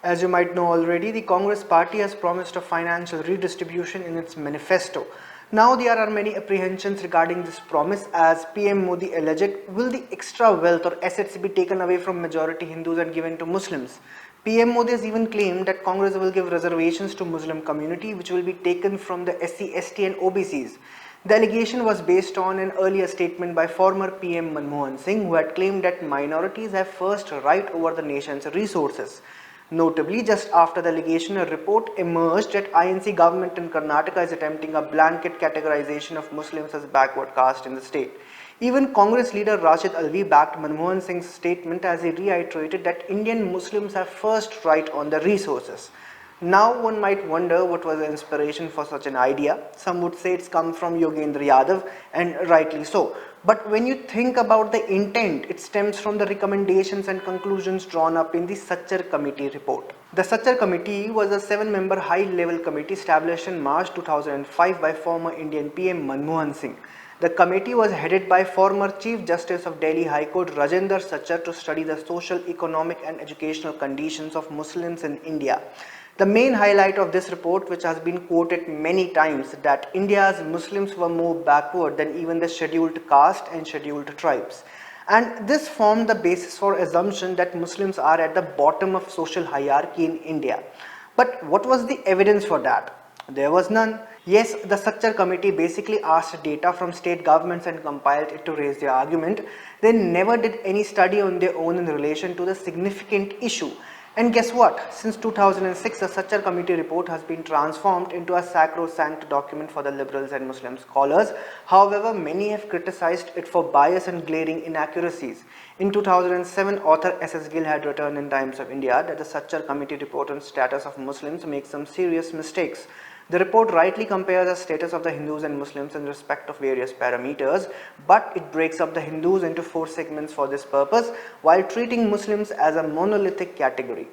As you might know already, the Congress party has promised a financial redistribution in its manifesto. Now there are many apprehensions regarding this promise, as PM Modi alleged, will the extra wealth or assets be taken away from majority Hindus and given to Muslims? PM Modi has even claimed that Congress will give reservations to Muslim community which will be taken from the SC, ST and OBCs. The allegation was based on an earlier statement by former PM Manmohan Singh, who had claimed that minorities have first right over the nation's resources. Notably, just after the allegation, a report emerged that INC government in Karnataka is attempting a blanket categorization of Muslims as backward caste in the state. Even Congress leader Rashid Alvi backed Manmohan Singh's statement as he reiterated that Indian Muslims have first right on the resources. Now one might wonder what was the inspiration for such an idea. Some would say it's come from Yogendra Yadav, and rightly so. But when you think about the intent, it stems from the recommendations and conclusions drawn up in the Sachar Committee Report. The Sachar Committee was a 7-member high-level committee established in March 2005 by former Indian PM Manmohan Singh. The committee was headed by former Chief Justice of Delhi High Court Rajinder Sachar to study the social, economic and educational conditions of Muslims in India. The main highlight of this report, which has been quoted many times, that India's Muslims were more backward than even the scheduled caste and scheduled tribes. And this formed the basis for assumption that Muslims are at the bottom of social hierarchy in India. But what was the evidence for that? There was none. Yes, the Sachar committee basically asked data from state governments and compiled it to raise their argument. They never did any study on their own in relation to the significant issue. And guess what? Since 2006, the Sachar Committee Report has been transformed into a sacrosanct document for the liberals and Muslim scholars. However, many have criticized it for bias and glaring inaccuracies. In 2007, author S.S. Gill had written in Times of India that the Sachar Committee Report on status of Muslims makes some serious mistakes. The report rightly compares the status of the Hindus and Muslims in respect of various parameters, but it breaks up the Hindus into 4 segments for this purpose, while treating Muslims as a monolithic category.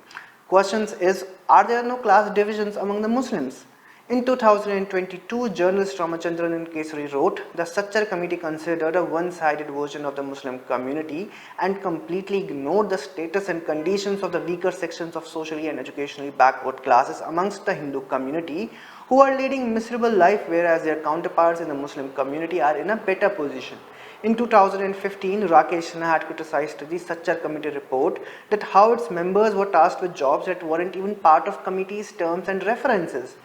Questions is, are there no class divisions among the Muslims? In 2022, journalist Ramachandran in Kesari wrote, the Sachar Committee considered a one-sided version of the Muslim community and completely ignored the status and conditions of the weaker sections of socially and educationally backward classes amongst the Hindu community, who are leading miserable life, whereas their counterparts in the Muslim community are in a better position. In 2015, Rakesh Sinha had criticized the Sachar Committee Report that how its members were tasked with jobs that weren't even part of committee's terms and references.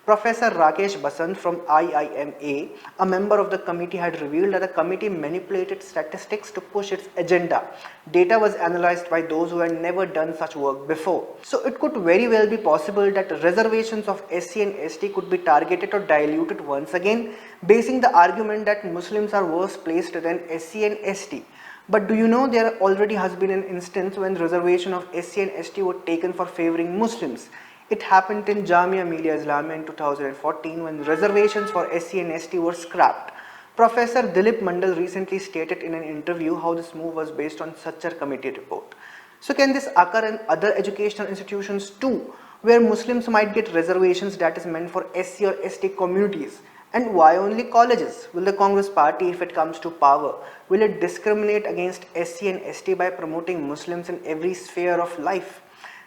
Professor Rakesh Basant from IIMA, a member of the committee, had revealed that the committee manipulated statistics to push its agenda. Data was analyzed by those who had never done such work before. So it could very well be possible that reservations of SC and ST could be targeted or diluted once again, basing the argument that Muslims are worse placed than SC and ST. But do you know there already has been an instance when reservation of SC and ST were taken for favoring Muslims? It happened in Jamia Millia Islamia in 2014 when reservations for SC and ST were scrapped. Professor Dilip Mandal recently stated in an interview how this move was based on Sachar Committee Report. So can this occur in other educational institutions too, where Muslims might get reservations that is meant for SC or ST communities? And why only colleges? Will the Congress party, if it comes to power, will it discriminate against SC and ST by promoting Muslims in every sphere of life?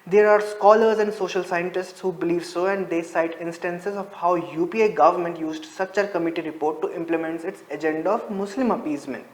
There are scholars and social scientists who believe so, and they cite instances of how UPA government used Sachar Committee Report to implement its agenda of Muslim appeasement.